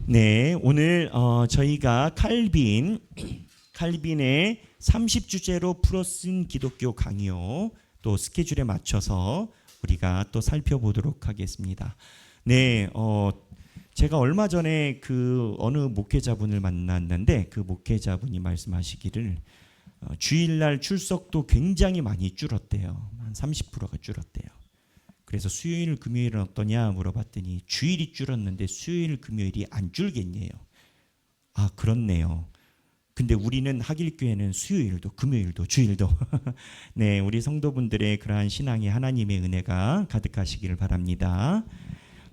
네, 오늘 저희가 칼빈의 30주제로 풀어 쓴 기독교 강요 또 스케줄에 맞춰서 우리가 또 살펴보도록 하겠습니다. 네, 제가 얼마 전에 그 어느 목회자분을 만났는데 그 목회자분이 말씀하시기를 주일날 출석도 굉장히 많이 줄었대요. 한 30%가 줄었대요. 그래서 수요일 금요일은 어떠냐 물어봤더니 주일이 줄었는데 수요일 금요일이 안 줄겠네요. 아, 그렇네요. 근데 우리는 하길교회는 수요일도 금요일도 주일도 네, 우리 성도분들의 그러한 신앙에 하나님의 은혜가 가득하시기를 바랍니다.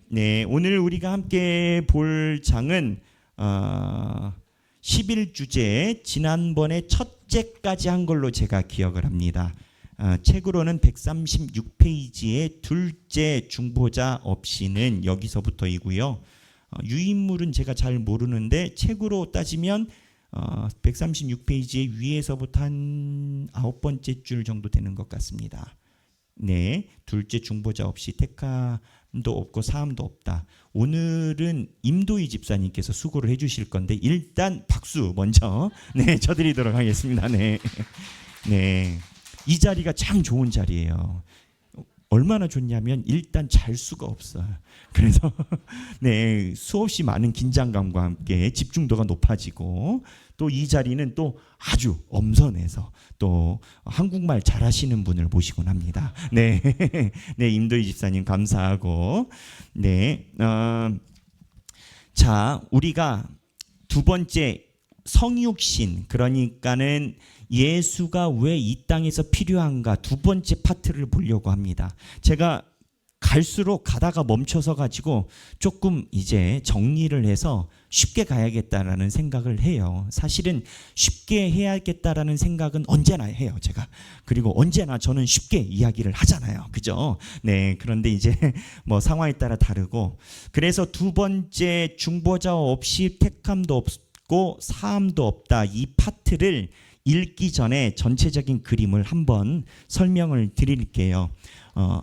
네, 오늘 우리가 함께 볼 장은 11주제 지난번에 첫째까지 한 걸로 제가 기억을 합니다. 책으로는 136페이지의 둘째 중보자 없이는 여기서부터이고요. 유인물은 제가 잘 모르는데 책으로 따지면 136페이지의 위에서부터 한 9번째 줄 정도 되는 것 같습니다. 네, 둘째 중보자 없이 택함도 없고 사함도 없다. 오늘은 임도희 집사님께서 수고를 해주실 건데 일단 박수 먼저 쳐드리도록 하겠습니다. 네. 이 자리가 참 좋은 자리예요. 얼마나 좋냐면 일단 잘 수가 없어요. 그래서 네, 수없이 많은 긴장감과 함께 집중도가 높아지고 또 이 자리는 또 아주 엄선해서 또 한국말 잘하시는 분을 모시곤 합니다. 네, 네, 임도희 집사님 감사하고 자, 우리가 두 번째 성육신, 그러니까는 예수가 왜 이 땅에서 필요한가 두 번째 파트를 보려고 합니다. 제가 갈수록 가다가 멈춰서 가지고 조금 이제 정리를 해서 쉽게 가야겠다라는 생각을 해요. 사실은 쉽게 해야겠다라는 생각은 언제나 해요, 제가. 그리고 언제나 저는 쉽게 이야기를 하잖아요. 그죠? 네, 그런데 이제 뭐 상황에 따라 다르고, 그래서 두 번째 중보자 없이 택함도 없고 사함도 없다, 이 파트를 읽기 전에 전체적인 그림을 한번 설명을 드릴게요.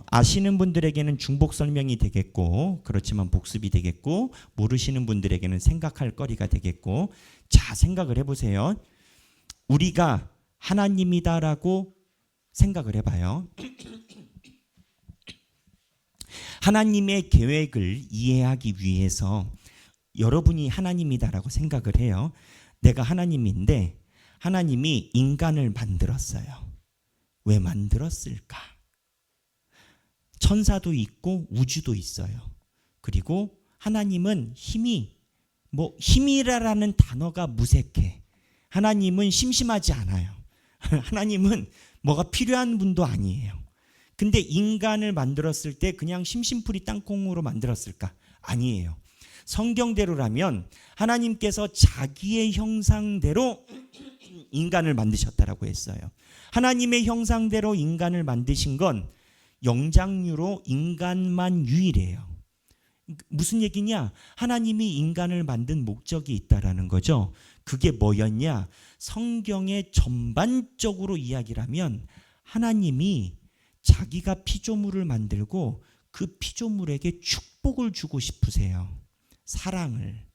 아시는 분들에게는 중복 설명이 되겠고, 그렇지만 복습이 되겠고, 모르시는 분들에게는 생각할 거리가 되겠고. 자, 생각을 해보세요. 우리가 하나님이다라고 생각을 해봐요. 하나님의 계획을 이해하기 위해서 여러분이 하나님이다라고 생각을 해요. 내가 하나님인데 하나님이 인간을 만들었어요. 왜 만들었을까? 천사도 있고 우주도 있어요. 그리고 하나님은 힘이라는 단어가 무색해. 하나님은 심심하지 않아요. 하나님은 뭐가 필요한 분도 아니에요. 근데 인간을 만들었을 때 그냥 심심풀이 땅콩으로 만들었을까? 아니에요. 성경대로라면 하나님께서 자기의 형상대로 인간을 만드셨다라고 했어요. 하나님의 형상대로 인간을 만드신 건 영장류로 인간만 유일해요. 무슨 얘기냐? 하나님이 인간을 만든 목적이 있다라는 거죠. 그게 뭐였냐? 성경의 전반적으로 이야기를 하면 하나님이 자기가 피조물을 만들고 그 피조물에게 축복을 주고 싶으세요. 사랑을.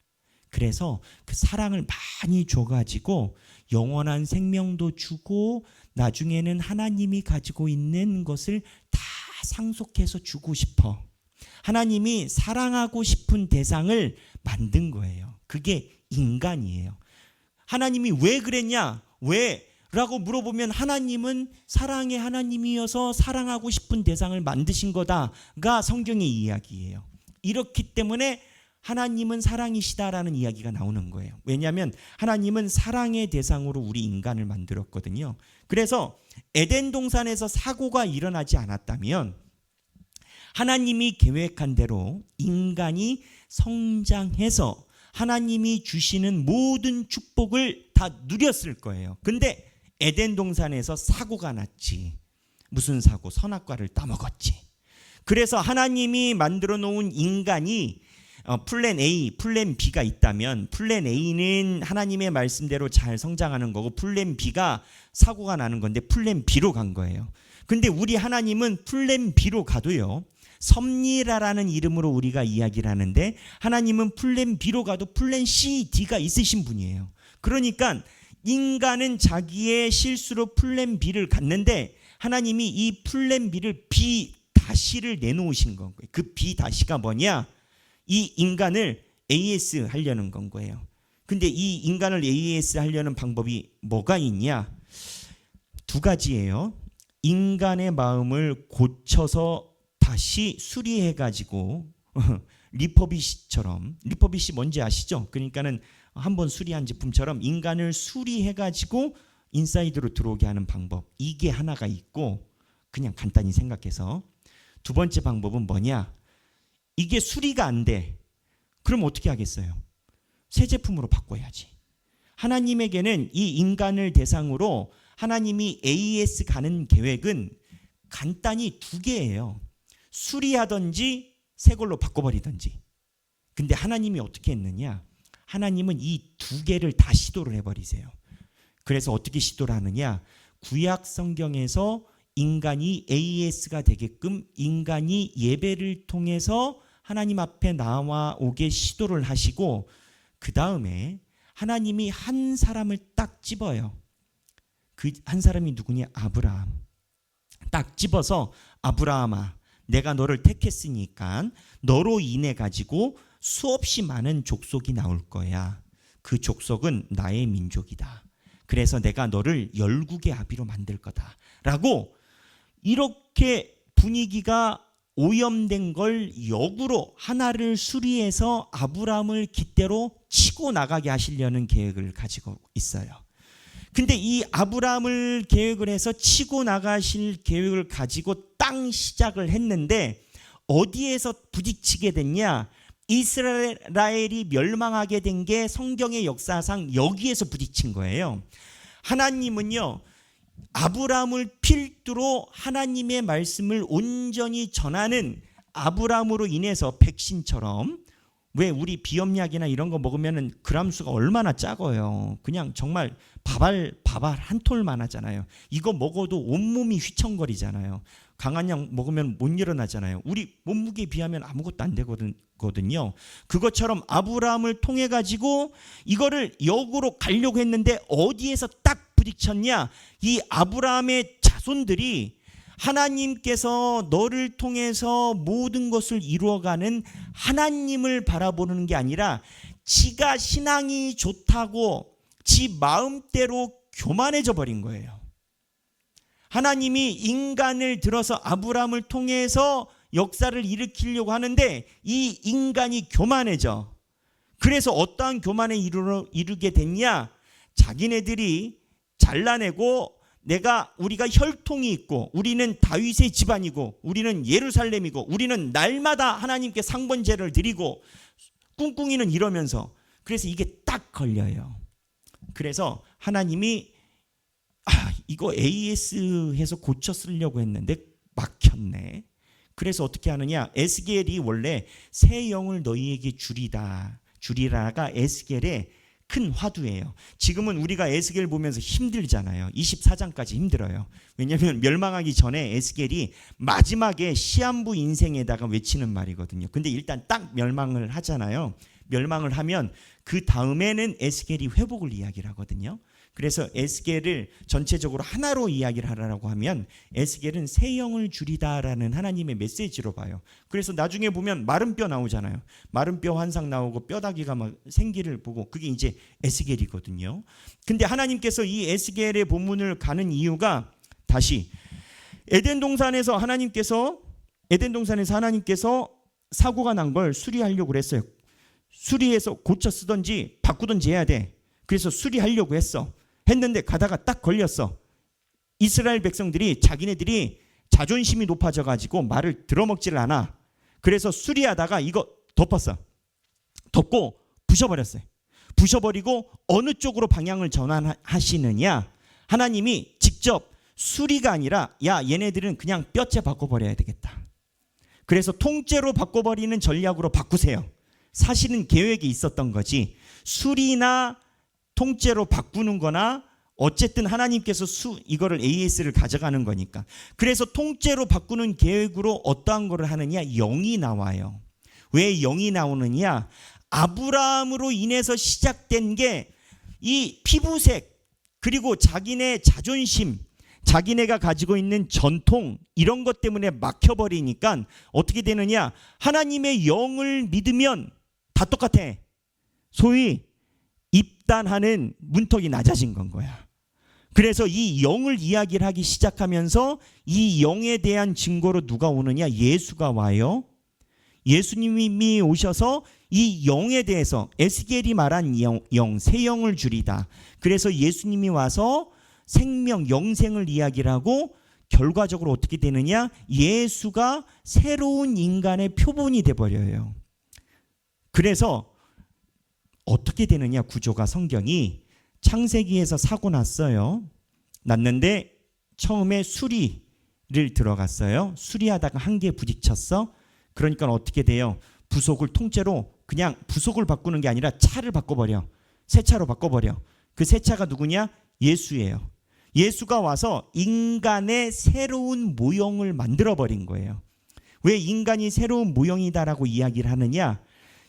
그래서 그 사랑을 많이 줘가지고 영원한 생명도 주고 나중에는 하나님이 가지고 있는 것을 다 상속해서 주고 싶어. 하나님이 사랑하고 싶은 대상을 만든 거예요. 그게 인간이에요. 하나님이 왜 그랬냐? 왜? 라고 물어보면 하나님은 사랑의 하나님이어서 사랑하고 싶은 대상을 만드신 거다가 성경의 이야기예요. 이렇기 때문에 하나님은 사랑이시다라는 이야기가 나오는 거예요. 왜냐하면 하나님은 사랑의 대상으로 우리 인간을 만들었거든요. 그래서 에덴 동산에서 사고가 일어나지 않았다면 하나님이 계획한 대로 인간이 성장해서 하나님이 주시는 모든 축복을 다 누렸을 거예요. 근데 에덴 동산에서 사고가 났지. 무슨 사고? 선악과를 따먹었지. 그래서 하나님이 만들어 놓은 인간이 플랜 A, 플랜 B가 있다면 플랜 A는 하나님의 말씀대로 잘 성장하는 거고 플랜 B가 사고가 나는 건데 플랜 B로 간 거예요. 근데 우리 하나님은 플랜 B로 가도요, 섭리라라는 이름으로 우리가 이야기를 하는데 하나님은 플랜 B로 가도 플랜 C, D가 있으신 분이에요. 그러니까 인간은 자기의 실수로 플랜 B를 갖는데 하나님이 이 플랜 B를 B 다시를 내놓으신 거예요. 그 B 다시가 뭐냐? 이 인간을 AS 하려는 건 거예요. 근데 이 인간을 AS 하려는 방법이 뭐가 있냐? 두 가지예요. 인간의 마음을 고쳐서 다시 수리해가지고 리퍼빗처럼, 리퍼빗이 뭔지 아시죠? 그러니까는 한번 수리한 제품처럼 인간을 수리해가지고 인사이드로 들어오게 하는 방법, 이게 하나가 있고, 그냥 간단히 생각해서 두 번째 방법은 뭐냐? 이게 수리가 안 돼. 그럼 어떻게 하겠어요? 새 제품으로 바꿔야지. 하나님에게는 이 인간을 대상으로 하나님이 AS 가는 계획은 간단히 두 개예요. 수리하든지 새 걸로 바꿔버리든지. 근데 하나님이 어떻게 했느냐? 하나님은 이 두 개를 다 시도를 해버리세요. 그래서 어떻게 시도를 하느냐? 구약 성경에서 인간이 AS가 되게끔 인간이 예배를 통해서 하나님 앞에 나와오게 시도를 하시고, 그 다음에 하나님이 한 사람을 딱 집어요. 그 한 사람이 누구냐? 아브라함. 딱 집어서 아브라함아, 내가 너를 택했으니까 너로 인해 가지고 수없이 많은 족속이 나올 거야. 그 족속은 나의 민족이다. 그래서 내가 너를 열국의 아비로 만들 거다. 라고 이렇게 분위기가 오염된 걸 역으로 하나를 수리해서 아브라함을 깃대로 치고 나가게 하시려는 계획을 가지고 있어요. 근데 이 아브라함을 계획을 해서 치고 나가실 계획을 가지고 땅 시작을 했는데 어디에서 부딪히게 됐냐? 이스라엘이 멸망하게 된 게 성경의 역사상 여기에서 부딪힌 거예요. 하나님은요, 아브라함을 필두로 하나님의 말씀을 온전히 전하는 아브라함으로 인해서 백신처럼, 왜 우리 비염약이나 이런 거 먹으면 그람수가 얼마나 작아요. 그냥 정말 밥알 한 톨만 하잖아요. 이거 먹어도 온몸이 휘청거리잖아요. 강한 약 먹으면 못 일어나잖아요. 우리 몸무게에 비하면 아무것도 안 되거든요. 그것처럼 아브라함을 통해 가지고 이거를 역으로 가려고 했는데 어디에서 딱 부딪혔냐? 이 아브라함의 자손들이 하나님께서 너를 통해서 모든 것을 이루어가는 하나님을 바라보는 게 아니라 지가 신앙이 좋다고 지 마음대로 교만해져 버린 거예요. 하나님이 인간을 들어서 아브라함을 통해서 역사를 일으키려고 하는데 이 인간이 교만해져. 그래서 어떠한 교만에 이르게 됐냐? 자기네들이 잘라내고 우리가 혈통이 있고 우리는 다윗의 집안이고 우리는 예루살렘이고 우리는 날마다 하나님께 상번제를 드리고 꿍꿍이는 이러면서, 그래서 이게 딱 걸려요. 그래서 하나님이 이거 AS 해서 고쳐 쓰려고 했는데 막혔네. 그래서 어떻게 하느냐? 에스겔이 원래 새 영을 너희에게 주리라가 에스겔의 큰 화두예요. 지금은 우리가 에스겔 보면서 힘들잖아요. 24장까지 힘들어요. 왜냐하면 멸망하기 전에 에스겔이 마지막에 시한부 인생에다가 외치는 말이거든요. 근데 일단 딱 멸망을 하잖아요. 멸망을 하면 그 다음에는 에스겔이 회복을 이야기를 하거든요. 그래서 에스겔을 전체적으로 하나로 이야기를 하라고 하면 에스겔은 새 영을 주리다라는 하나님의 메시지로 봐요. 그래서 나중에 보면 마른 뼈 나오잖아요. 마른 뼈 환상 나오고 뼈다귀가 막 생기를 보고, 그게 이제 에스겔이거든요. 근데 하나님께서 이 에스겔의 본문을 가는 이유가, 다시 에덴 동산에서 하나님께서 사고가 난 걸 수리하려고 그랬어요. 수리해서 고쳐 쓰든지 바꾸든지 해야 돼. 그래서 수리하려고 했는데 가다가 딱 걸렸어. 이스라엘 백성들이 자기네들이 자존심이 높아져 가지고 말을 들어먹지를 않아. 그래서 수리하다가 이거 덮고 부셔버렸어요. 부셔버리고 어느 쪽으로 방향을 전환하시느냐? 하나님이 직접 수리가 아니라 얘네들은 그냥 뼈째 바꿔버려야 되겠다. 그래서 통째로 바꿔버리는 전략으로 바꾸세요. 사실은 계획이 있었던 거지. 수리나 통째로 바꾸는 거나 어쨌든 하나님께서 이거를 AS를 가져가는 거니까. 그래서 통째로 바꾸는 계획으로 어떠한 거를 하느냐? 0이 나와요. 왜 0이 나오느냐? 아브라함으로 인해서 시작된 게 이 피부색, 그리고 자기네 자존심, 자기네가 가지고 있는 전통, 이런 것 때문에 막혀버리니까 어떻게 되느냐? 하나님의 영을 믿으면 다 똑같아. 소위 입단하는 문턱이 낮아진 건 거야. 그래서 이 영을 이야기를 하기 시작하면서 이 영에 대한 증거로 누가 오느냐? 예수가 와요. 예수님이 오셔서 이 영에 대해서, 에스겔이 말한 영, 새 영을 주리다. 그래서 예수님이 와서 생명, 영생을 이야기를 하고 결과적으로 어떻게 되느냐? 예수가 새로운 인간의 표본이 돼버려요. 그래서 어떻게 되느냐? 구조가, 성경이 창세기에서 사고 났는데 처음에 수리를 들어갔어요. 수리하다가 한계에 부딪혔어. 그러니까 어떻게 돼요? 부속을 통째로, 그냥 부속을 바꾸는 게 아니라 차를 바꿔버려. 새 차로 바꿔버려. 그 새 차가 누구냐? 예수예요. 예수가 와서 인간의 새로운 모형을 만들어버린 거예요. 왜 인간이 새로운 모형이다라고 이야기를 하느냐?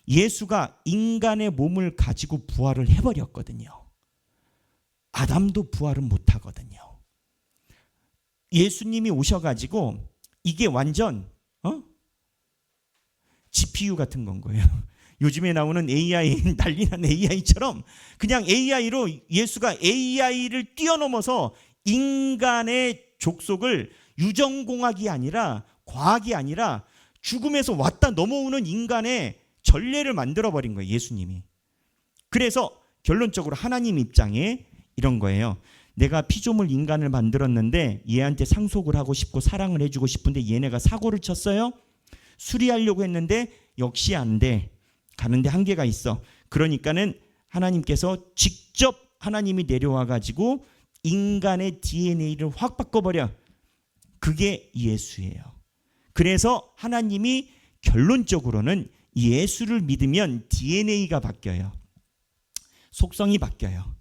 예수가 인간의 몸을 가지고 부활을 해버렸거든요. 아담도 부활은 못하거든요. 예수님이 오셔가지고 이게 완전 GPU 같은 건 거예요. 요즘에 나오는 AI, 난리난 AI처럼 그냥 AI로, 예수가 AI를 뛰어넘어서 인간의 족속을 유전공학이 아니라, 과학이 아니라 죽음에서 왔다 넘어오는 인간의 전례를 만들어버린 거예요, 예수님이. 그래서 결론적으로 하나님 입장에 이런 거예요. 내가 피조물 인간을 만들었는데 얘한테 상속을 하고 싶고 사랑을 해주고 싶은데 얘네가 사고를 쳤어요. 수리하려고 했는데 역시 안 돼. 가는데 한계가 있어. 그러니까는 하나님께서 직접, 하나님이 내려와 가지고 인간의 DNA를 확 바꿔버려. 그게 예수예요. 그래서 하나님이 결론적으로는 예수를 믿으면 DNA가 바뀌어요. 속성이 바뀌어요.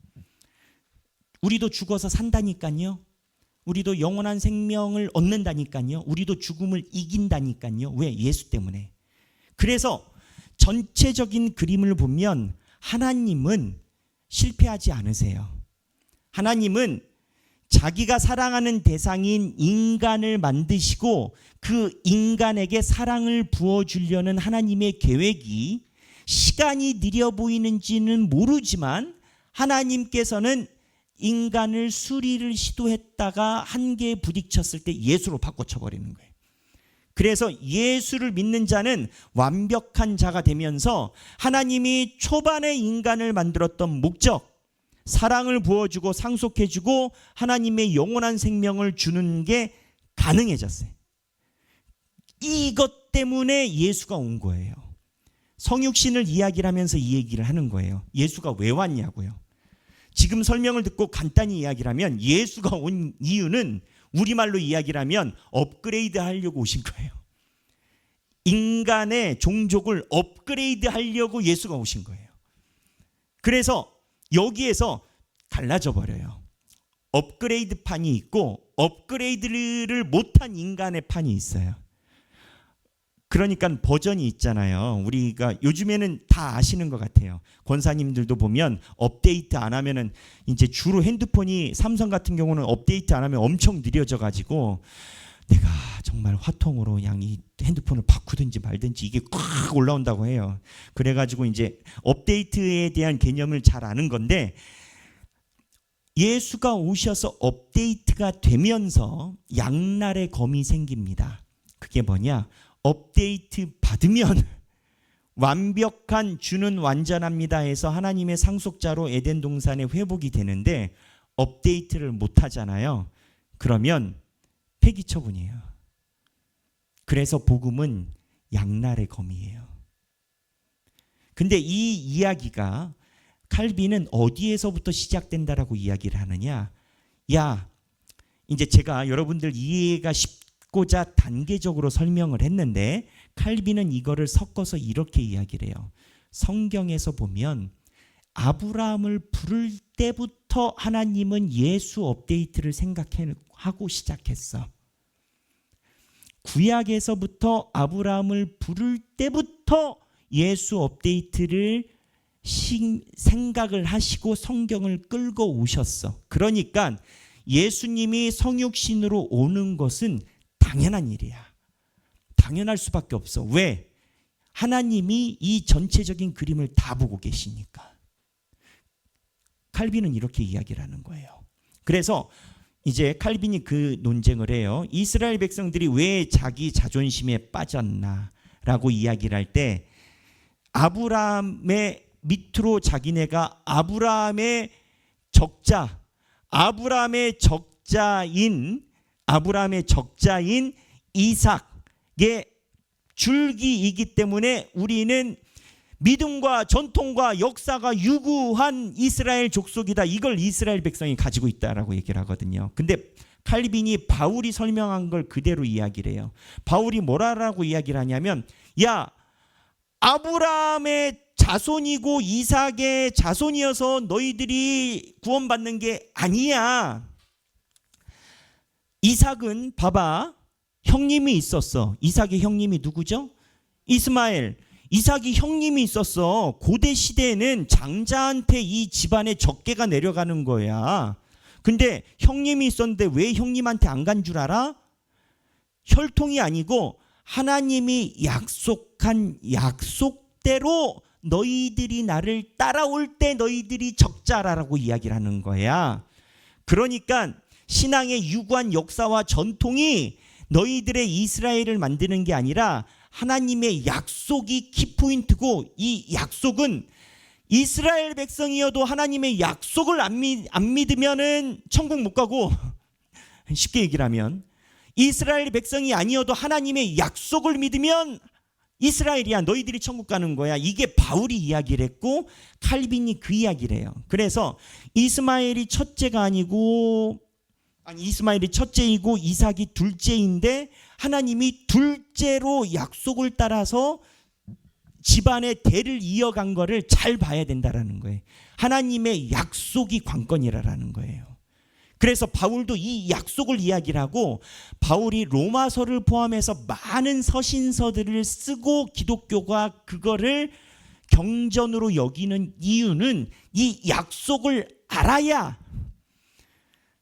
우리도 죽어서 산다니까요. 우리도 영원한 생명을 얻는다니까요. 우리도 죽음을 이긴다니까요. 왜? 예수 때문에. 그래서 전체적인 그림을 보면 하나님은 실패하지 않으세요. 하나님은 자기가 사랑하는 대상인 인간을 만드시고 그 인간에게 사랑을 부어주려는 하나님의 계획이 시간이 느려 보이는지는 모르지만 하나님께서는 인간을 수리를 시도했다가 한계에 부딪혔을 때 예수로 바꿔쳐버리는 거예요. 그래서 예수를 믿는 자는 완벽한 자가 되면서 하나님이 초반에 인간을 만들었던 목적, 사랑을 부어주고 상속해주고 하나님의 영원한 생명을 주는 게 가능해졌어요. 이것 때문에 예수가 온 거예요. 성육신을 이야기를 하면서 이 얘기를 하는 거예요. 예수가 왜 왔냐고요. 지금 설명을 듣고 간단히 이야기를 하면 예수가 온 이유는 우리말로 이야기를 하면 업그레이드 하려고 오신 거예요. 인간의 종족을 업그레이드 하려고 예수가 오신 거예요. 그래서 여기에서 갈라져 버려요. 업그레이드 판이 있고 업그레이드를 못한 인간의 판이 있어요. 그러니까 버전이 있잖아요. 우리가 요즘에는 다 아시는 것 같아요. 권사님들도 보면 업데이트 안 하면은, 이제 주로 핸드폰이, 삼성 같은 경우는 업데이트 안 하면 엄청 느려져 가지고 내가 정말 화통으로 그냥 이 핸드폰을 바꾸든지 말든지 이게 꽉 올라온다고 해요. 그래가지고 이제 업데이트에 대한 개념을 잘 아는 건데, 예수가 오셔서 업데이트가 되면서 양날의 검이 생깁니다. 그게 뭐냐? 업데이트 받으면 완벽한 주는 완전합니다 해서 하나님의 상속자로 에덴 동산에 회복이 되는데 업데이트를 못 하잖아요. 그러면 폐기 처분이에요. 그래서 복음은 양날의 검이에요. 근데 이 이야기가, 칼빈은 어디에서부터 시작된다라고 이야기를 하느냐? 야, 이제 제가 여러분들 이해가 쉽고자 단계적으로 설명을 했는데 칼빈은 이거를 섞어서 이렇게 이야기를 해요. 성경에서 보면 아브라함을 부를 때부터 그때부터 하나님은 예수 업데이트를 생각하고 시작했어. 구약에서부터 아브라함을 부를 때부터 예수 업데이트를 생각을 하시고 성경을 끌고 오셨어. 그러니까 예수님이 성육신으로 오는 것은 당연한 일이야. 당연할 수밖에 없어. 왜? 하나님이 이 전체적인 그림을 다 보고 계시니까. 칼빈은 이렇게 이야기를 하는 거예요. 그래서 이제 칼빈이 그 논쟁을 해요. 이스라엘 백성들이 왜 자기 자존심에 빠졌나라고 이야기를 할 때 아브라함의 밑으로 자기네가 아브라함의 적자인 이삭의 줄기이기 때문에 우리는 믿음과 전통과 역사가 유구한 이스라엘 족속이다. 이걸 이스라엘 백성이 가지고 있다라고 얘기를 하거든요. 근데 칼빈이 바울이 설명한 걸 그대로 이야기를 해요. 바울이 뭐라고 이야기를 하냐면, 야, 아브라함의 자손이고 이삭의 자손이어서 너희들이 구원받는 게 아니야. 이삭은 봐봐, 형님이 있었어. 이삭의 형님이 누구죠? 이스마엘. 이삭이 형님이 있었어. 고대 시대에는 장자한테 이 집안의 적개가 내려가는 거야. 근데 형님이 있었는데 왜 형님한테 안 간 줄 알아? 혈통이 아니고 하나님이 약속한 약속대로 너희들이 나를 따라올 때 너희들이 적자라고 이야기를 하는 거야. 그러니까 신앙의 유구한 역사와 전통이 너희들의 이스라엘을 만드는 게 아니라 하나님의 약속이 키포인트고, 이 약속은 이스라엘 백성이어도 하나님의 약속을 안 믿으면은 천국 못 가고, 쉽게 얘기를 하면 이스라엘 백성이 아니어도 하나님의 약속을 믿으면 이스라엘이야, 너희들이 천국 가는 거야. 이게 바울이 이야기를 했고 칼빈이 그 이야기를 해요. 그래서 이스마엘이 첫째이고 이삭이 둘째인데 하나님이 둘째로 약속을 따라서 집안의 대를 이어간 거를 잘 봐야 된다라는 거예요. 하나님의 약속이 관건이라는 거예요. 그래서 바울도 이 약속을 이야기를 하고, 바울이 로마서를 포함해서 많은 서신서들을 쓰고 기독교가 그거를 경전으로 여기는 이유는 이 약속을 알아야,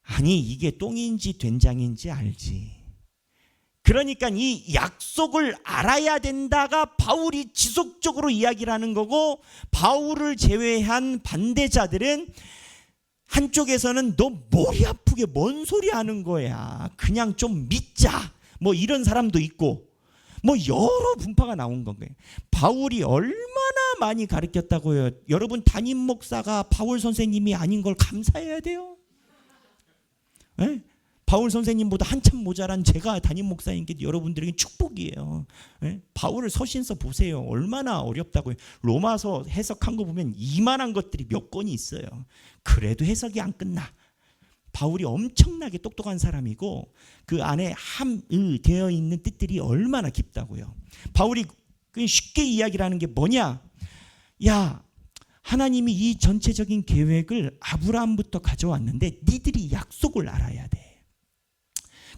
아니 이게 똥인지 된장인지 알지. 그러니까 이 약속을 알아야 된다가 바울이 지속적으로 이야기를 하는 거고, 바울을 제외한 반대자들은 한쪽에서는 너 머리 아프게 뭔 소리 하는 거야, 그냥 좀 믿자, 뭐 이런 사람도 있고, 뭐 여러 분파가 나온 건 거예요. 바울이 얼마나 많이 가르쳤다고요. 여러분, 담임 목사가 바울 선생님이 아닌 걸 감사해야 돼요. 네? 바울 선생님보다 한참 모자란 제가 담임 목사인 게 여러분들에게 축복이에요. 네? 바울을 서신서 보세요. 얼마나 어렵다고요. 로마서 해석한 거 보면 이만한 것들이 몇 권이 있어요. 그래도 해석이 안 끝나. 바울이 엄청나게 똑똑한 사람이고 그 안에 되어 있는 뜻들이 얼마나 깊다고요. 바울이 쉽게 이야기를 하는 게 뭐냐? 야, 하나님이 이 전체적인 계획을 아브라함부터 가져왔는데 니들이 약속을 알아야 돼.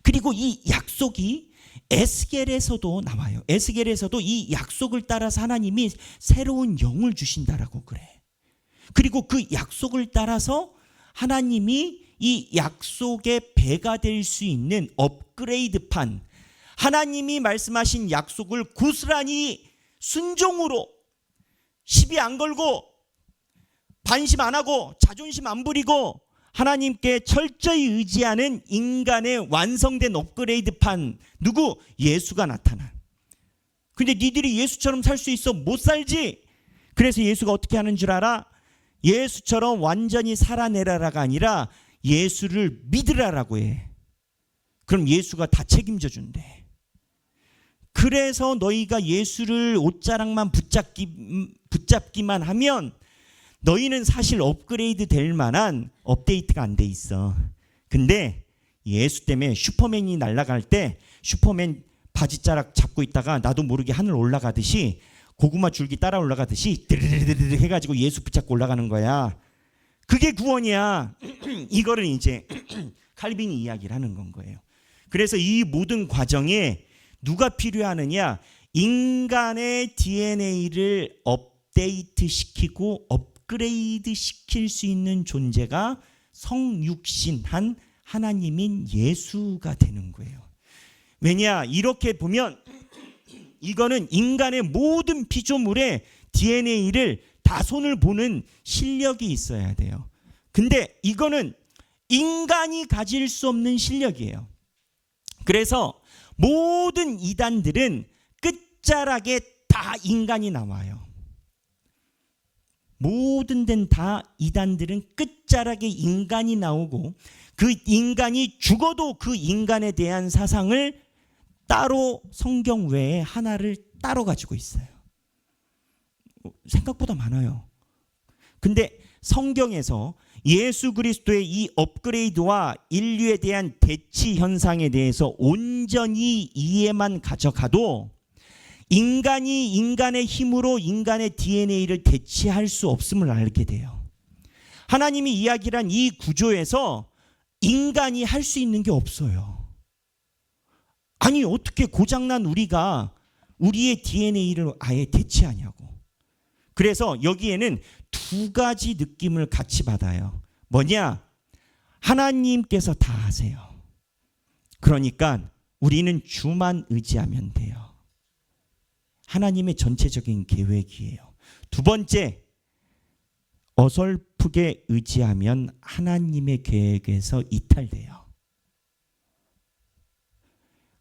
그리고 이 약속이 에스겔에서도 나와요. 에스겔에서도 이 약속을 따라서 하나님이 새로운 영을 주신다라고 그래. 그리고 그 약속을 따라서 하나님이 이 약속의 배가 될 수 있는 업그레이드판, 하나님이 말씀하신 약속을 고스란히 순종으로 시비 안 걸고 반심 안 하고 자존심 안 부리고 하나님께 철저히 의지하는 인간의 완성된 업그레이드판, 누구? 예수가 나타나. 근데 니들이 예수처럼 살 수 있어? 못 살지? 그래서 예수가 어떻게 하는 줄 알아? 예수처럼 완전히 살아내라가 아니라 예수를 믿으라라고 해. 그럼 예수가 다 책임져 준대. 그래서 너희가 예수를 옷자락만 붙잡기만 하면 너희는 사실 업그레이드 될 만한 업데이트가 안 돼 있어. 근데 예수 때문에 슈퍼맨이 날아갈 때 슈퍼맨 바지자락 잡고 있다가 나도 모르게 하늘 올라가듯이, 고구마 줄기 따라 올라가듯이 드르르르 해가지고 예수 붙잡고 올라가는 거야. 그게 구원이야. 이거를 이제 칼빈이 이야기를 하는 건 거예요. 그래서 이 모든 과정에 누가 필요하느냐? 인간의 DNA를 업데이트 시키고 업그레이드 시킬 수 있는 존재가 성육신한 하나님인 예수가 되는 거예요. 왜냐? 이렇게 보면 이거는 인간의 모든 피조물의 DNA를 다 손을 보는 실력이 있어야 돼요. 근데 이거는 인간이 가질 수 없는 실력이에요. 그래서 모든 이단들은 끝자락에 다 인간이 나와요. 모든 데는 다 이단들은 끝자락에 인간이 나오고 그 인간이 죽어도 그 인간에 대한 사상을 따로 성경 외에 하나를 따로 가지고 있어요. 생각보다 많아요. 근데 성경에서 예수 그리스도의 이 업그레이드와 인류에 대한 대치 현상에 대해서 온전히 이해만 가져가도 인간이 인간의 힘으로 인간의 DNA를 대치할 수 없음을 알게 돼요. 하나님이 이야기한 이 구조에서 인간이 할 수 있는 게 없어요. 아니 어떻게 고장난 우리가 우리의 DNA를 아예 대체하냐고. 그래서 여기에는 두 가지 느낌을 같이 받아요. 뭐냐? 하나님께서 다 하세요. 그러니까 우리는 주만 의지하면 돼요. 하나님의 전체적인 계획이에요. 두 번째, 어설프게 의지하면 하나님의 계획에서 이탈돼요.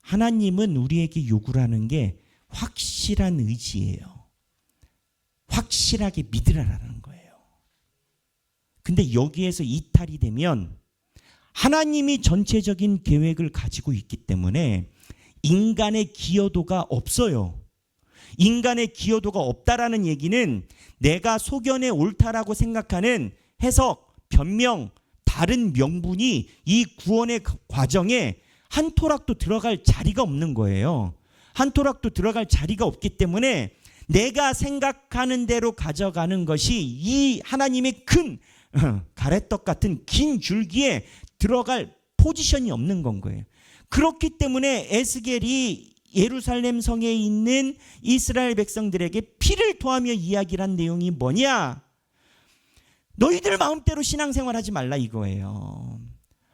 하나님은 우리에게 요구를 하는 게 확실한 의지예요. 확실하게 믿으라는 거예요. 근데 여기에서 이탈이 되면 하나님이 전체적인 계획을 가지고 있기 때문에 인간의 기여도가 없어요. 인간의 기여도가 없다라는 얘기는 내가 소견에 옳다라고 생각하는 해석, 변명, 다른 명분이 이 구원의 과정에 한 토락도 들어갈 자리가 없는 거예요. 한 토락도 들어갈 자리가 없기 때문에 내가 생각하는 대로 가져가는 것이 이 하나님의 큰 가래떡 같은 긴 줄기에 들어갈 포지션이 없는 건 거예요. 그렇기 때문에 에스겔이 예루살렘 성에 있는 이스라엘 백성들에게 피를 토하며 이야기를 한 내용이 뭐냐? 너희들 마음대로 신앙생활하지 말라 이거예요.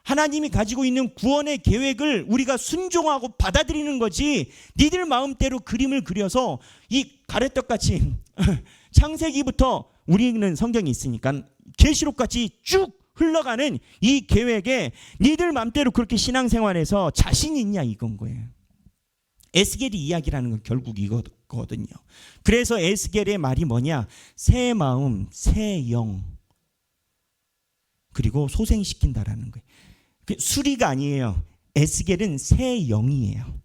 하나님이 가지고 있는 구원의 계획을 우리가 순종하고 받아들이는 거지, 니들 마음대로 그림을 그려서 이 가래떡같이 창세기부터 우리는 성경이 있으니까 계시록같이 쭉 흘러가는 이 계획에 니들 마음대로 그렇게 신앙생활해서 자신이 있냐 이건 거예요. 에스겔이 이야기라는 건 결국 이거거든요. 그래서 에스겔의 말이 뭐냐? 새 마음, 새 영, 그리고 소생시킨다라는 거예요. 수리가 아니에요. 에스겔은 새 영이에요.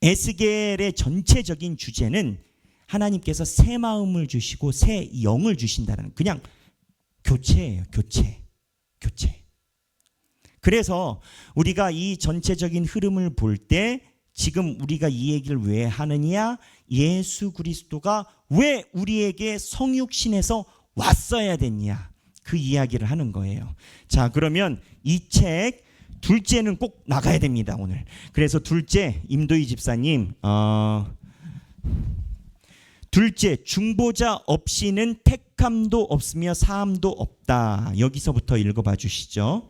에스겔의 전체적인 주제는 하나님께서 새 마음을 주시고 새 영을 주신다는, 그냥 교체예요. 교체. 그래서 우리가 이 전체적인 흐름을 볼 때 지금 우리가 이 얘기를 왜 하느냐? 예수 그리스도가 왜 우리에게 성육신에서 왔어야 됐냐? 그 이야기를 하는 거예요. 자, 그러면 이 책 둘째는 꼭 나가야 됩니다, 오늘. 그래서 둘째, 임도희 집사님, 둘째, 중보자 없이는 택함도 없으며 사함도 없다. 여기서부터 읽어봐 주시죠.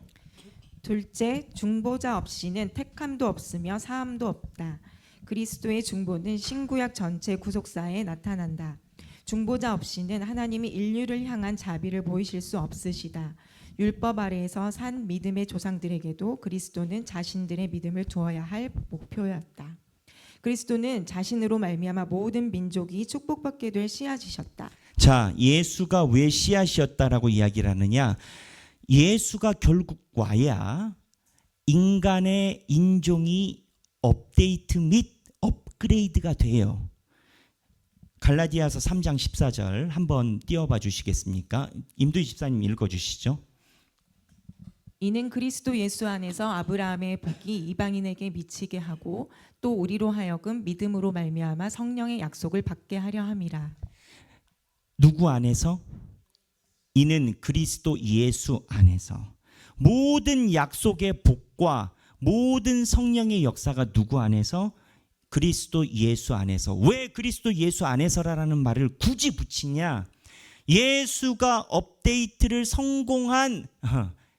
둘째, 중보자 없이는 택함도 없으며 사함도 없다. 그리스도의 중보는 신구약 전체 구속사에 나타난다. 중보자 없이는 하나님이 인류를 향한 자비를 보이실 수 없으시다. 율법 아래에서 산 믿음의 조상들에게도 그리스도는 자신들의 믿음을 두어야 할 목표였다. 그리스도는 자신으로 말미암아 모든 민족이 축복받게 될 씨앗이셨다. 자, 예수가 왜 씨앗이었다라고 이야기를 하느냐? 예수가 결국 와야 인간의 인종이 업데이트 및 업그레이드가 돼요. 갈라디아서 3장 14절 한번 띄워봐 주시겠습니까? 임두희 집사님 읽어주시죠. 이는 그리스도 예수 안에서 아브라함의 복이 이방인에게 미치게 하고 또 우리로 하여금 믿음으로 말미암아 성령의 약속을 받게 하려 함이라. 누구 안에서? 이는 그리스도 예수 안에서 모든 약속의 복과 모든 성령의 역사가 누구 안에서? 그리스도 예수 안에서. 왜 그리스도 예수 안에서라는 말을 굳이 붙이냐? 예수가 업데이트를 성공한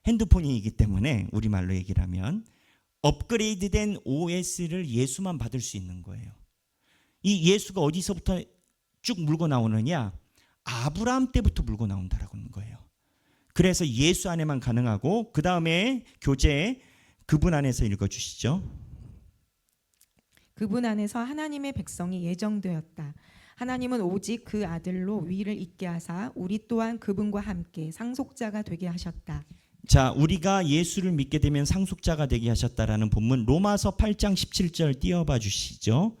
핸드폰이기 때문에, 우리말로 얘기를 하면 업그레이드된 OS를 예수만 받을 수 있는 거예요. 이 예수가 어디서부터 쭉 물고 나오느냐? 아브라함 때부터 물고 나온다라는 거예요. 그래서 예수 안에만 가능하고, 그 다음에 교재 그분 안에서 읽어주시죠. 그분 안에서 하나님의 백성이 예정되었다. 하나님은 오직 그 아들로 위를 잇게 하사 우리 또한 그분과 함께 상속자가 되게 하셨다. 자, 우리가 예수를 믿게 되면 상속자가 되게 하셨다라는 본문 로마서 8장 17절 띄워봐 주시죠.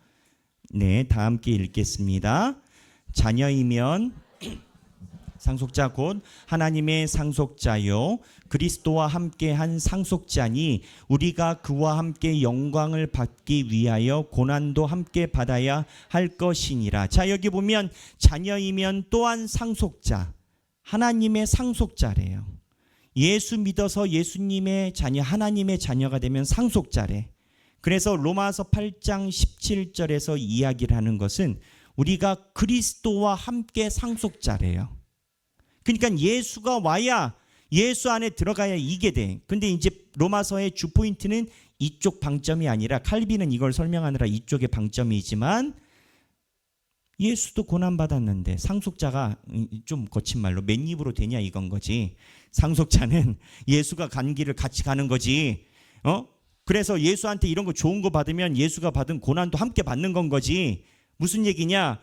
네, 다 함께 읽겠습니다. 자녀이면 상속자 곧 하나님의 상속자요 그리스도와 함께한 상속자니 우리가 그와 함께 영광을 받기 위하여 고난도 함께 받아야 할 것이니라. 자, 여기 보면 자녀이면 또한 상속자, 하나님의 상속자래요. 예수 믿어서 예수님의 자녀, 하나님의 자녀가 되면 상속자래. 그래서 로마서 8장 17절에서 이야기를 하는 것은 우리가 그리스도와 함께 상속자래요. 그러니까 예수가 와야, 예수 안에 들어가야 이게 돼. 근데 이제 로마서의 주 포인트는 이쪽 방점이 아니라, 칼빈은 이걸 설명하느라 이쪽의 방점이지만, 예수도 고난받았는데 상속자가, 좀 거친 말로 맨입으로 되냐 이건 거지. 상속자는 예수가 간 길을 같이 가는 거지. 그래서 예수한테 이런 거 좋은 거 받으면 예수가 받은 고난도 함께 받는 건 거지. 무슨 얘기냐?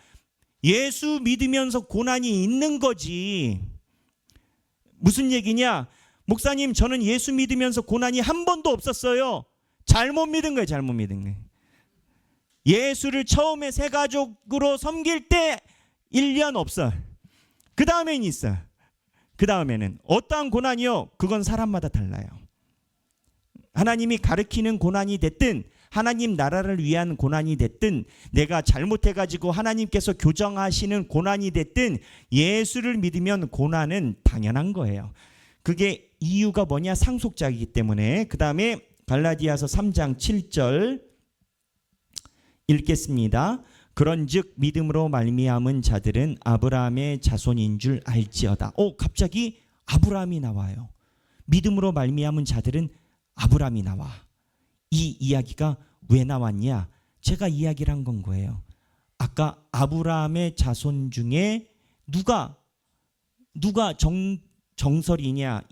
예수 믿으면서 고난이 있는 거지. 무슨 얘기냐? 목사님, 저는 예수 믿으면서 고난이 한 번도 없었어요. 잘못 믿은 거예요. 잘못 믿은 거예요. 예수를 처음에 새 가족으로 섬길 때 1년 없어. 그 다음에는 있어. 그 다음에는 어떠한 고난이요? 그건 사람마다 달라요. 하나님이 가르치는 고난이 됐든 하나님 나라를 위한 고난이 됐든 내가 잘못해가지고 하나님께서 교정하시는 고난이 됐든 예수를 믿으면 고난은 당연한 거예요. 그게 이유가 뭐냐? 상속자이기 때문에. 그 다음에 갈라디아서 3장 7절 읽겠습니다. 그런즉 믿음으로 말미암은 자들은 아브라함의 자손인 줄 알지어다. 갑자기 아브라함이 나와요. 믿음으로 말미암은 자들은 아브라함이 나와. 이 이야기가 왜 나왔냐? 제가 이야기를 한 건 거예요. 아까 아브라함의 자손 중에 누가 정설이냐?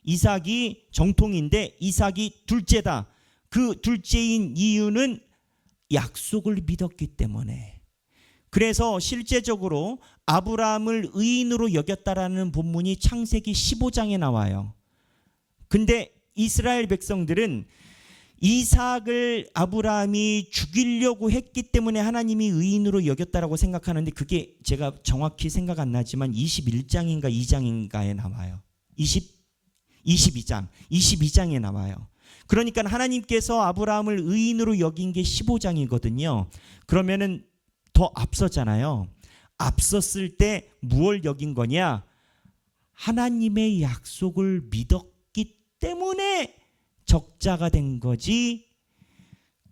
이삭이 정통인데 이삭이 둘째다. 그 둘째인 이유는 약속을 믿었기 때문에. 그래서 실제적으로 아브라함을 의인으로 여겼다라는 본문이 창세기 15장에 나와요. 근데 이스라엘 백성들은 이삭을 아브라함이 죽이려고 했기 때문에 하나님이 의인으로 여겼다라고 생각하는데, 그게 제가 정확히 생각 안 나지만 21장인가 2장인가에 나와요. 22장에 나와요. 그러니까 하나님께서 아브라함을 의인으로 여긴 게 15장이거든요. 그러면은 더 앞서잖아요. 앞섰을 때 무엇을 여긴 거냐? 하나님의 약속을 믿었기 때문에 적자가 된 거지,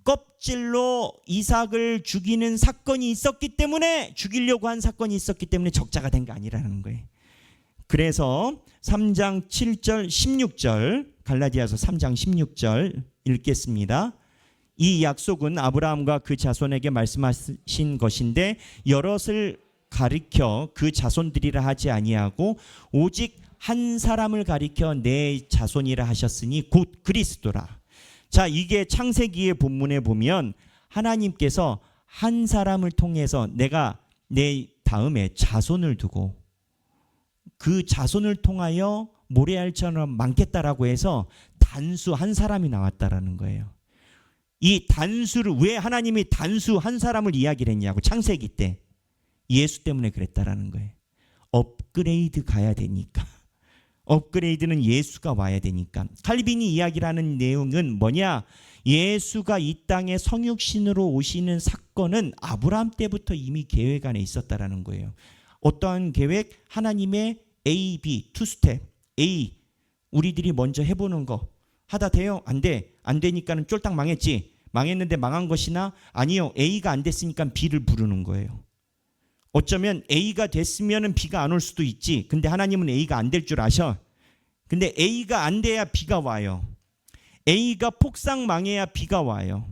껍질로 이삭을 죽이는 사건이 있었기 때문에, 죽이려고 한 사건이 있었기 때문에 적자가 된 게 아니라는 거예요. 그래서 3장 7절 16절 갈라디아서 3장 16절 읽겠습니다. 이 약속은 아브라함과 그 자손에게 말씀하신 것인데 여럿을 가리켜 그 자손들이라 하지 아니하고 오직 한 사람을 가리켜 내 자손이라 하셨으니 곧 그리스도라. 자, 이게 창세기의 본문에 보면 하나님께서 한 사람을 통해서 내가 내 다음에 자손을 두고 그 자손을 통하여 모래알처럼 많겠다라고 해서 단수 한 사람이 나왔다라는 거예요. 이 단수를 왜 하나님이 단수 한 사람을 이야기를 했냐고, 창세기 때 예수 때문에 그랬다라는 거예요. 업그레이드 가야 되니까. 업그레이드는 예수가 와야 되니까. 칼빈이 이야기를 하는 내용은 뭐냐? 예수가 이 땅에 성육신으로 오시는 사건은 아브라함 때부터 이미 계획 안에 있었다라는 거예요. 어떠한 계획? 하나님의 A, B 투 스텝. A 우리들이 먼저 해보는 거 하다 돼요? 안 돼. 안 되니까는 쫄딱 망했지. 망했는데 망한 것이나 아니요. A가 안 됐으니까 B를 부르는 거예요. 어쩌면 A가 됐으면은 B가 안 올 수도 있지. 근데 하나님은 A가 안 될 줄 아셔. 근데 A가 안 돼야 B가 와요. A가 폭삭 망해야 B가 와요.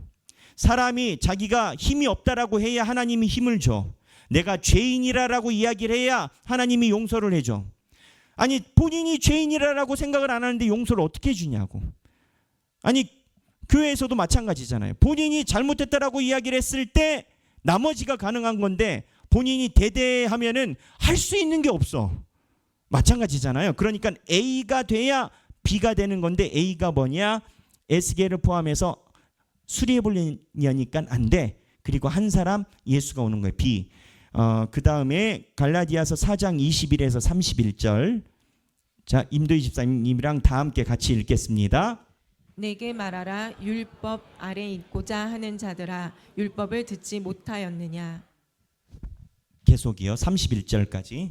사람이 자기가 힘이 없다라고 해야 하나님이 힘을 줘. 내가 죄인이라라고 이야기를 해야 하나님이 용서를 해줘. 아니 본인이 죄인이라라고 생각을 안 하는데 용서를 어떻게 해주냐고. 아니 교회에서도 마찬가지잖아요. 본인이 잘못했다라고 이야기를 했을 때 나머지가 가능한 건데 본인이 대대하면은 할 수 있는 게 없어. 마찬가지잖아요. 그러니까 A가 돼야 B가 되는 건데 A가 뭐냐? 에스겔을 포함해서 수리해 보려니까 안 돼. 그리고 한 사람 예수가 오는 거예요. B. 그 다음에 갈라디아서 4장 21에서 31절. 자, 임도희 집사님이랑 다 함께 같이 읽겠습니다. 내게 말하라. 율법 아래 있고자 하는 자들아, 율법을 듣지 못하였느냐. 계속이요. 31절까지.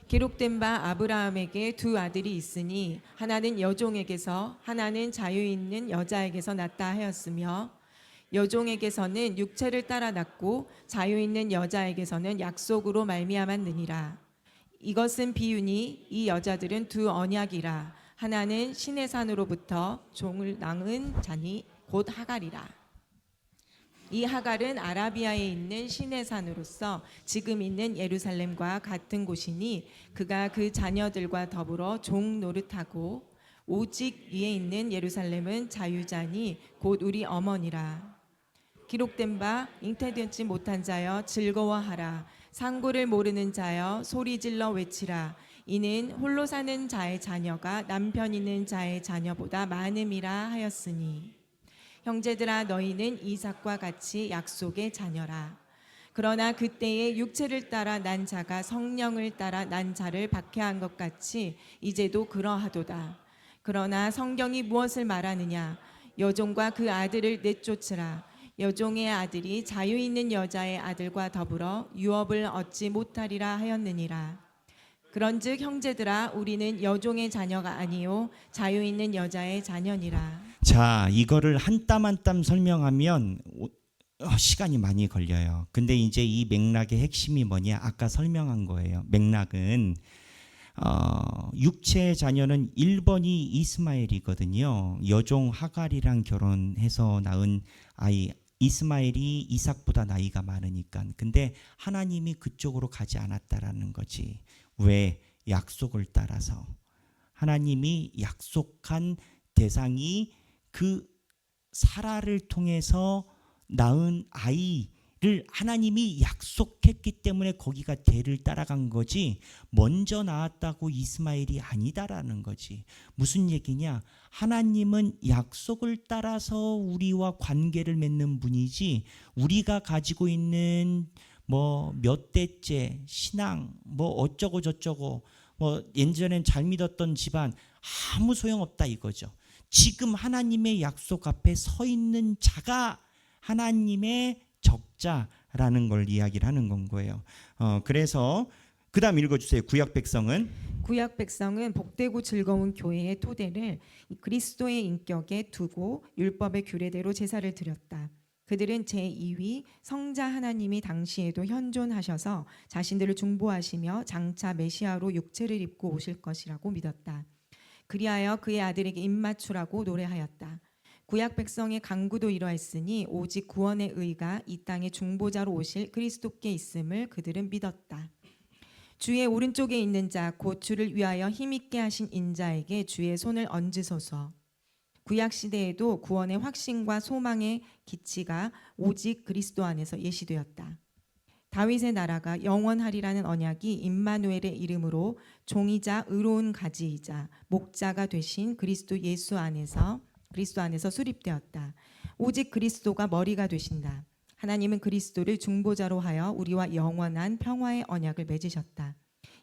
기록된 바 아브라함에게 두 아들이 있으니 하나는 여종에게서 하나는 자유 있는 여자에게서 낳다 하였으며 여종에게서는 육체를 따라 낳고 자유 있는 여자에게서는 약속으로 말미암았느니라. 이것은 비유니 이 여자들은 두 언약이라. 하나는 신의 산으로부터 종을 낳은 자니 곧 하갈이라. 이 하갈은 아라비아에 있는 신의 산으로서 지금 있는 예루살렘과 같은 곳이니 그가 그 자녀들과 더불어 종 노릇하고 오직 위에 있는 예루살렘은 자유자니 곧 우리 어머니라. 기록된 바 잉태되지 못한 자여 즐거워하라. 상고를 모르는 자여 소리질러 외치라. 이는 홀로 사는 자의 자녀가 남편 있는 자의 자녀보다 많음이라 하였으니 형제들아 너희는 이삭과 같이 약속의 자녀라. 그러나 그때에 육체를 따라 난 자가 성령을 따라 난 자를 박해한 것 같이 이제도 그러하도다. 그러나 성경이 무엇을 말하느냐? 여종과 그 아들을 내쫓으라. 여종의 아들이 자유 있는 여자의 아들과 더불어 유업을 얻지 못하리라 하였느니라. 그런즉 형제들아 우리는 여종의 자녀가 아니요 자유 있는 여자의 자녀니라. 자, 이거를 한 땀 한 땀 설명하면 시간이 많이 걸려요. 근데 이제 이 맥락의 핵심이 뭐냐? 아까 설명한 거예요. 맥락은 육체의 자녀는 1번이 이스마엘이거든요. 여종 하갈이랑 결혼해서 낳은 아이 이스마엘이 이삭보다 나이가 많으니까. 근데 하나님이 그쪽으로 가지 않았다라는 거지. 왜? 약속을 따라서. 하나님이 약속한 대상이 그 사라를 통해서 낳은 아이를 하나님이 약속했기 때문에 거기가 대를 따라간 거지 먼저 낳았다고 이스마엘이 아니다라는 거지. 무슨 얘기냐? 하나님은 약속을 따라서 우리와 관계를 맺는 분이지 우리가 가지고 있는 뭐 몇 대째 신앙 뭐 어쩌고 저쩌고 뭐 예전엔 잘 믿었던 집안 아무 소용없다 이거죠. 지금 하나님의 약속 앞에 서 있는 자가 하나님의 적자라는 걸 이야기를 하는 건 거예요. 그래서 그 다음 읽어주세요. 구약 백성은 복되고 즐거운 교회의 토대를 그리스도의 인격에 두고 율법의 규례대로 제사를 드렸다. 그들은 제2위 성자 하나님이 당시에도 현존하셔서 자신들을 중보하시며 장차 메시아로 육체를 입고 오실 것이라고 믿었다. 그리하여 그의 아들에게 입맞추라고 노래하였다. 구약 백성의 간구도 이러했으니 오직 구원의 의가 이 땅의 중보자로 오실 그리스도께 있음을 그들은 믿었다. 주의 오른쪽에 있는 자 곧 주를 위하여 힘있게 하신 인자에게 주의 손을 얹으소서. 구약 시대에도 구원의 확신과 소망의 기치가 오직 그리스도 안에서 예시되었다. 다윗의 나라가 영원하리라는 언약이 임마누엘의 이름으로 종이자 의로운 가지이자 목자가 되신 그리스도 예수 안에서 수립되었다. 오직 그리스도가 머리가 되신다. 하나님은 그리스도를 중보자로 하여 우리와 영원한 평화의 언약을 맺으셨다.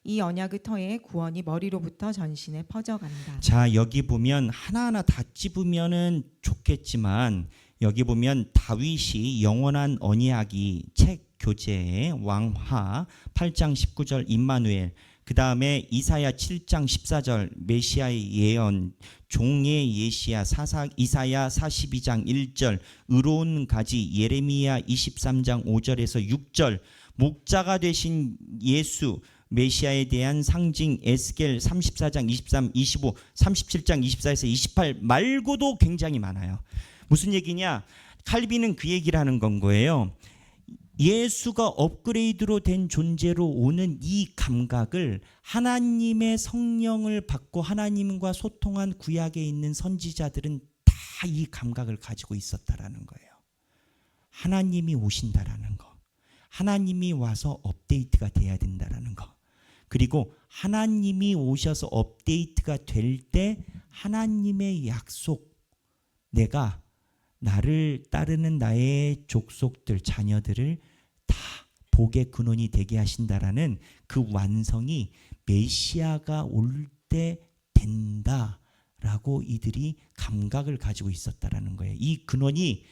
이 언약의 터에 구원이 머리로부터 전신에 퍼져간다. 자, 여기 보면 하나하나 다 찝으면은 좋겠지만 여기 보면 다윗이 영원한 언약이 책 교재의 왕화 8장 19절 임마누엘 그 다음에 이사야 7장 14절 메시아의 예언, 종의 예시야 이사야 42장 1절, 의로운 가지 예레미야 23장 5절에서 6절, 목자가 되신 예수 메시아에 대한 상징 에스겔 34장 23, 25, 37장 24에서 28 말고도 굉장히 많아요. 무슨 얘기냐? 칼빈은 그 얘기를 하는 건 거예요. 예수가 업그레이드로 된 존재로 오는 이 감각을 하나님의 성령을 받고 하나님과 소통한 구약에 있는 선지자들은 다 이 감각을 가지고 있었다라는 거예요. 하나님이 오신다라는 거, 하나님이 와서 업데이트가 돼야 된다라는 거, 그리고 하나님이 오셔서 업데이트가 될 때 하나님의 약속, 내가 나를 따르는 나의 족속들, 자녀들을 다 복의 근원이 되게 하신다라는 그 완성이 메시아가 올 때 된다라고 이들이 감각을 가지고 있었다라는 거예요. 이 근원이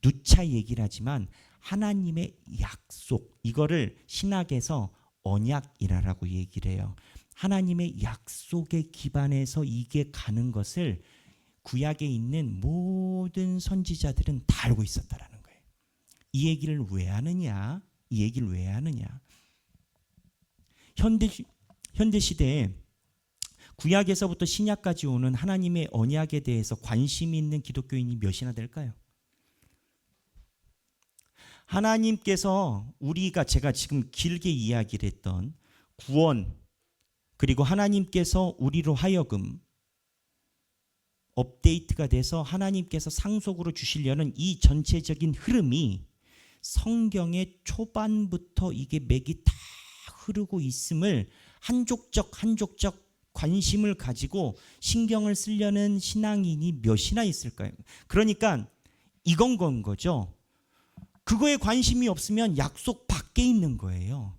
누차 얘기를 하지만 하나님의 약속, 이거를 신학에서 언약이라고 얘기를 해요. 하나님의 약속에 기반해서 이게 가는 것을 구약에 있는 모든 선지자들은 다 알고 있었다라는 거예요. 이 얘기를 왜 하느냐? 이 얘기를 왜 하느냐? 현대 시대에 구약에서부터 신약까지 오는 하나님의 언약에 대해서 관심이 있는 기독교인이 몇이나 될까요? 하나님께서 제가 지금 길게 이야기를 했던 구원, 그리고 하나님께서 우리로 하여금 업데이트가 돼서 하나님께서 상속으로 주시려는 이 전체적인 흐름이 성경의 초반부터 이게 맥이 다 흐르고 있음을 한 족적 관심을 가지고 신경을 쓰려는 신앙인이 몇이나 있을까요? 그러니까 이건 건 거죠. 그거에 관심이 없으면 약속 밖에 있는 거예요.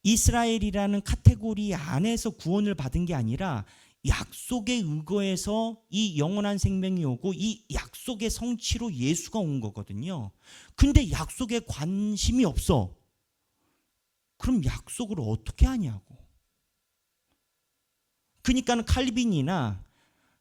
이스라엘이라는 카테고리 안에서 구원을 받은 게 아니라 약속에 의거해서 이 영원한 생명이 오고 이 약속의 성취로 예수가 온 거거든요. 근데 약속에 관심이 없어. 그럼 약속을 어떻게 하냐고. 그러니까 칼빈이나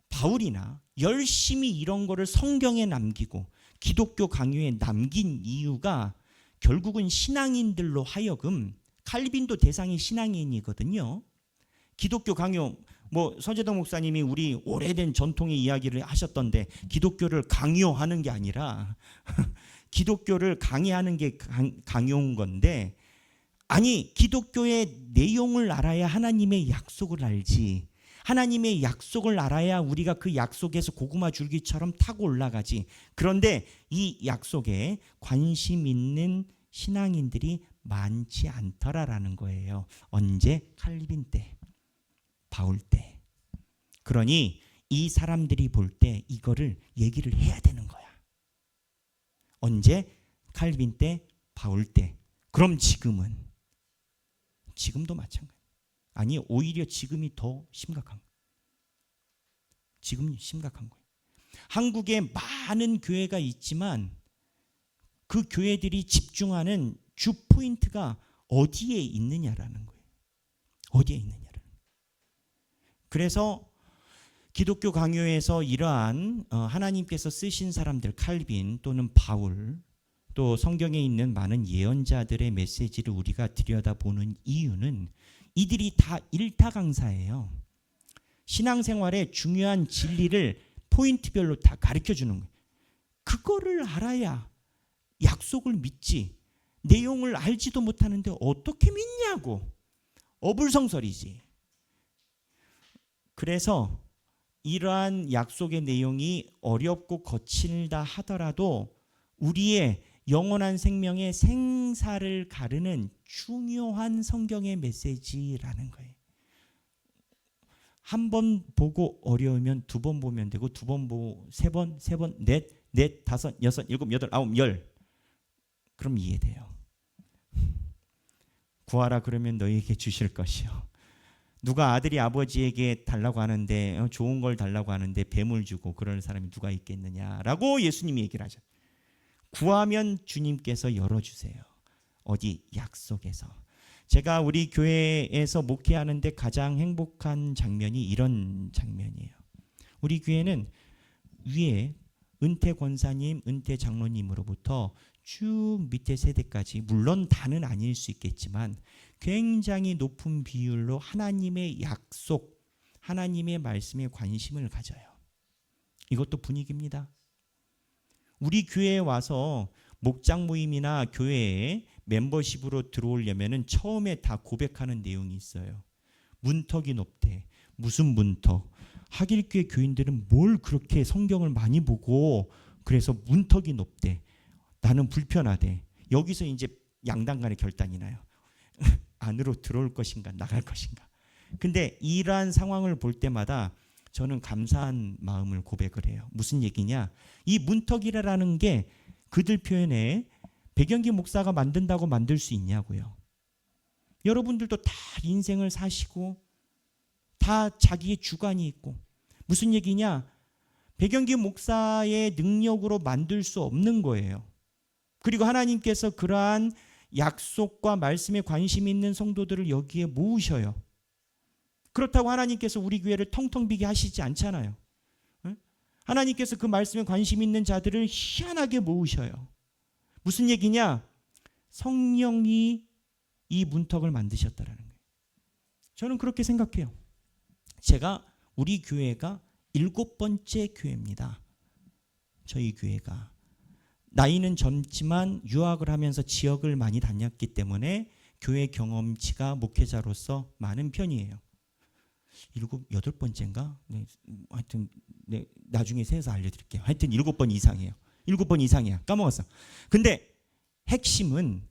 바울이나 열심히 이런 거를 성경에 남기고 기독교 강요에 남긴 이유가 결국은 신앙인들로 하여금, 칼빈도 대상이 신앙인이거든요. 기독교 강요, 서재덕 목사님이 우리 오래된 전통의 이야기를 하셨던데 기독교를 강요하는 게 아니라 기독교를 강요하는 게 강요인 건데, 아니 기독교의 내용을 알아야 하나님의 약속을 알지. 하나님의 약속을 알아야 우리가 그 약속에서 고구마 줄기처럼 타고 올라가지. 그런데 이 약속에 관심 있는 신앙인들이 많지 않더라라는 거예요. 언제? 칼빈 때, 바울 때. 그러니 이 사람들이 볼 때 이거를 얘기를 해야 되는 거야. 언제? 칼빈 때, 바울 때. 그럼 지금은? 지금도 마찬가지. 아니 오히려 지금이 더 심각한 거예요. 지금 심각한 거예요. 한국에 많은 교회가 있지만 그 교회들이 집중하는 주 포인트가 어디에 있느냐라는 거예요. 어디에 있느냐라는 거예요. 그래서 기독교 강요에서 이러한 하나님께서 쓰신 사람들, 칼빈 또는 바울, 또 성경에 있는 많은 예언자들의 메시지를 우리가 들여다보는 이유는 이들이 다 일타 강사예요. 신앙생활의 중요한 진리를 포인트별로 다 가르쳐 주는 거예요. 그거를 알아야 약속을 믿지. 내용을 알지도 못하는데 어떻게 믿냐고. 어불성설이지. 그래서 이러한 약속의 내용이 어렵고 거칠다 하더라도 우리의 영원한 생명의 생사를 가르는 중요한 성경의 메시지라는 거예요. 한 번 보고 어려우면 두 번 보면 되고, 두 번 보고 세 번, 넷, 다섯, 여섯, 일곱, 여덟, 아홉, 열. 그럼 이해돼요. 구하라 그러면 너희에게 주실 것이요. 누가 아들이 아버지에게 달라고 하는데, 좋은 걸 달라고 하는데 뱀을 주고 그러는 사람이 누가 있겠느냐라고 예수님이 얘기를 하셨어요. 구하면 주님께서 열어주세요. 어디? 약속에서. 제가 우리 교회에서 목회하는데 가장 행복한 장면이 이런 장면이에요. 우리 교회는 위에 은퇴 권사님, 은퇴 장로님으로부터 쭉 밑에 세대까지, 물론 다는 아닐 수 있겠지만 굉장히 높은 비율로 하나님의 약속, 하나님의 말씀에 관심을 가져요. 이것도 분위기입니다. 우리 교회에 와서 목장 모임이나 교회에 멤버십으로 들어오려면은 처음에 다 고백하는 내용이 있어요. 문턱이 높대. 무슨 문턱? 하길교회 교인들은 뭘 그렇게 성경을 많이 보고 그래서 문턱이 높대. 나는 불편하대. 여기서 이제 양당 간의 결단이 나요. 안으로 들어올 것인가 나갈 것인가. 근데 이러한 상황을 볼 때마다 저는 감사한 마음을 고백을 해요. 무슨 얘기냐? 이 문턱이라는 게 그들 표현에 백영기 목사가 만든다고 만들 수 있냐고요. 여러분들도 다 인생을 사시고 다 자기의 주관이 있고, 무슨 얘기냐? 백영기 목사의 능력으로 만들 수 없는 거예요. 그리고 하나님께서 그러한 약속과 말씀에 관심 있는 성도들을 여기에 모으셔요. 그렇다고 하나님께서 우리 교회를 텅텅 비게 하시지 않잖아요. 하나님께서 그 말씀에 관심 있는 자들을 희한하게 모으셔요. 무슨 얘기냐? 성령이 이 문턱을 만드셨다라는 거예요. 저는 그렇게 생각해요. 제가 우리 교회가 7번째 교회입니다. 저희 교회가 나이는 젊지만 유학을 하면서 지역을 많이 다녔기 때문에 교회 경험치가 목회자로서 많은 편이에요. 8번째인가? 네, 하여튼 네, 나중에 세서 알려드릴게요. 하여튼 7번 이상이에요. 7번 이상이야. 까먹었어. 근데 핵심은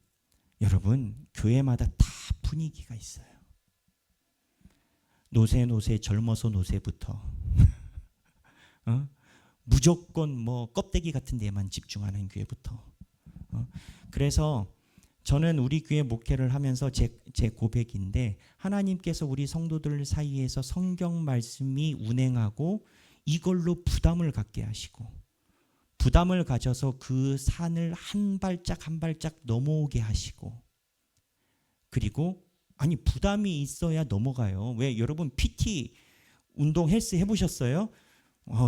여러분, 교회마다 다 분위기가 있어요. 노세 젊어서 노세부터 무조건 뭐 껍데기 같은 데만 집중하는 교회부터. 그래서 저는 우리 교회 목회를 하면서 제 고백인데, 하나님께서 우리 성도들 사이에서 성경 말씀이 운행하고 이걸로 부담을 갖게 하시고, 부담을 가져서 그 산을 한 발짝 한 발짝 넘어오게 하시고, 그리고 아니 부담이 있어야 넘어가요. 왜? 여러분 PT 운동 헬스 해보셨어요?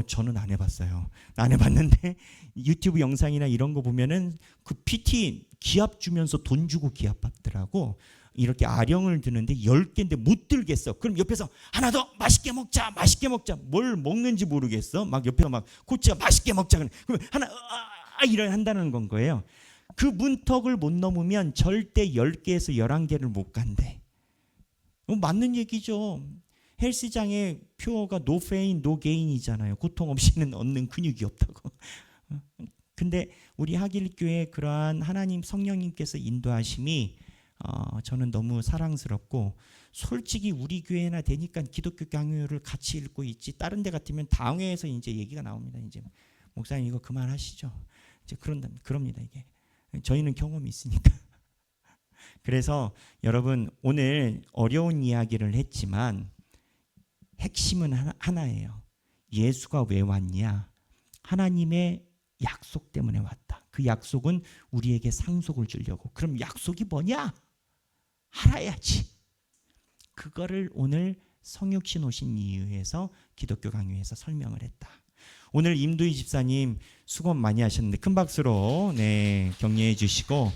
저는 안 해봤어요. 안 해봤는데 유튜브 영상이나 이런 거 보면은 그 PT 기합 주면서 돈 주고 기합 받더라고. 이렇게 아령을 드는데 10개인데 못 들겠어. 그럼 옆에서 하나 더 맛있게 먹자, 맛있게 먹자. 뭘 먹는지 모르겠어. 막 옆에서 막 코치가 맛있게 먹자. 그러면 하나 이런 한다는 건 거예요. 그 문턱을 못 넘으면 절대 10개에서 11개를 못 간대. 맞는 얘기죠. 헬스장의 표어가 no pain, no gain이잖아요. 고통 없이는 얻는 근육이 없다고. 근데 우리 하길교회 그러한 하나님 성령님께서 인도하심이 저는 너무 사랑스럽고, 솔직히 우리 교회나 되니까 기독교 강요를 같이 읽고 있지, 다른 데 같으면 당회에서 이제 얘기가 나옵니다. 이제 목사님 이거 그만하시죠. 이제 그럽니다. 이게 저희는 경험이 있으니까. 그래서 여러분, 오늘 어려운 이야기를 했지만 핵심은 하나예요. 예수가 왜 왔냐? 하나님의 약속 때문에 왔다. 그 약속은 우리에게 상속을 주려고. 그럼 약속이 뭐냐? 알아야지. 그거를 오늘 성육신 오신 이유에서 기독교 강요에서 설명을 했다. 오늘 임두희 집사님 수고 많이 하셨는데 큰 박수로 격려해 주시고,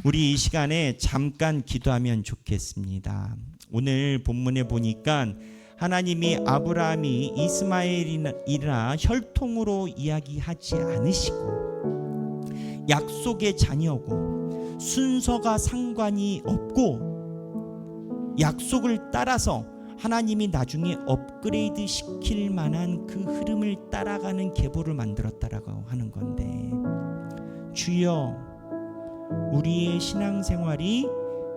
우리 이 시간에 잠깐 기도하면 좋겠습니다. 오늘 본문에 보니까 하나님이 아브라함이 이스마엘이라 혈통으로 이야기하지 않으시고, 약속의 자녀고 순서가 상관이 없고, 약속을 따라서 하나님이 나중에 업그레이드 시킬 만한 그 흐름을 따라가는 계보를 만들었다라고 하는 건데, 주여, 우리의 신앙생활이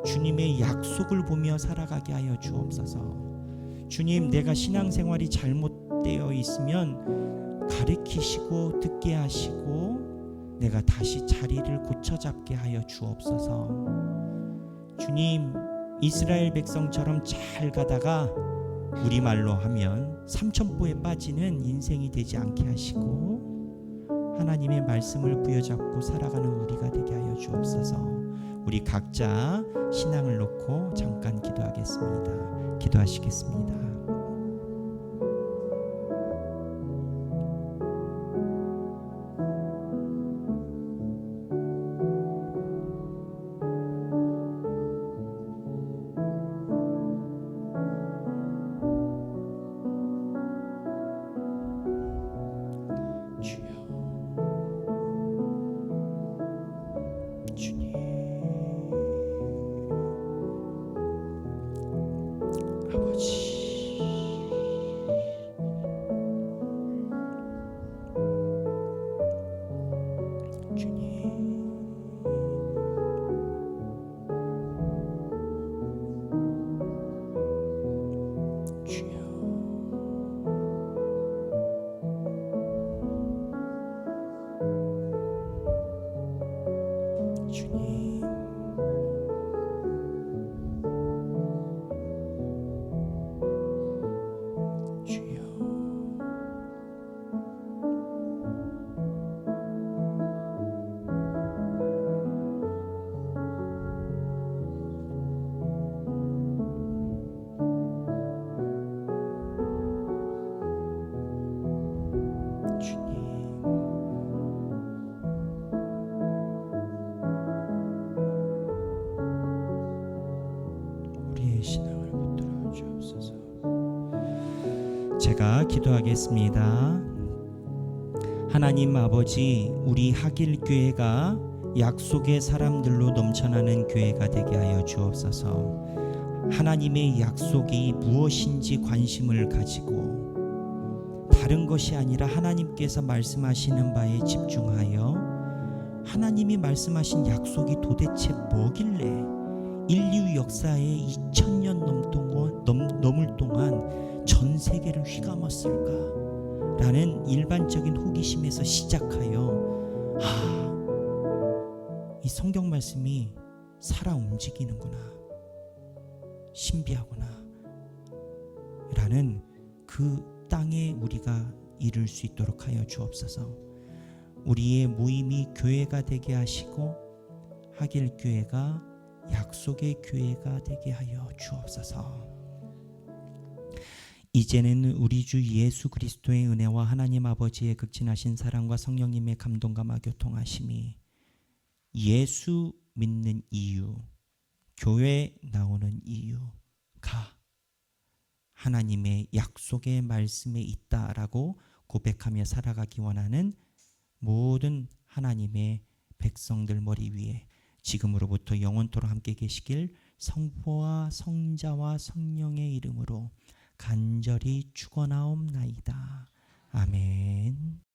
주님의 약속을 보며 살아가게 하여 주옵소서. 주님, 내가 신앙생활이 잘못되어 있으면 가르치시고 듣게 하시고 내가 다시 자리를 고쳐잡게 하여 주옵소서. 주님, 이스라엘 백성처럼 잘 가다가 우리말로 하면 삼천포에 빠지는 인생이 되지 않게 하시고 하나님의 말씀을 부여잡고 살아가는 우리가 되게 하여 주옵소서. 우리 각자 신앙을 놓고 잠깐 기도하겠습니다. 기도하시겠습니다. 주님, 아버지, 주님, 주여, 주님, 주여, 주님, 우리의 신앙을 붙들어 주옵소서. 제가 기도하겠습니다. 하나님 아버지, 우리 하길교회가 약속의 사람들로 넘쳐나는 교회가 되게 하여 주옵소서. 하나님의 약속이 무엇인지 관심을 가지고 다른 것이 아니라 하나님께서 말씀하시는 바에 집중하여 하나님이 말씀하신 약속이 도대체 뭐길래 인류 역사에 2000년 넘을 동안 전 세계를 휘감았을까? 라는 일반적인 호기심에서 시작하여 이 성경 말씀이 살아 움직이는구나, 신비하구나 라는 그 땅에 우리가 이룰 수 있도록 하여 주옵소서. 우리의 모임이 교회가 되게 하시고 하길교회가 약속의 교회가 되게 하여 주옵소서. 이제는 우리 주 예수 그리스도의 은혜와 하나님 아버지의 극진하신 사랑과 성령님의 감동과 교통하심이, 예수 믿는 이유, 교회 나오는 이유가 하나님의 약속의 말씀에 있다라고 고백하며 살아가기 원하는 모든 하나님의 백성들 머리 위에 지금으로부터 영원토록 함께 계시길 성부와 성자와 성령의 이름으로 간절히 축원하옵나이다. 아멘.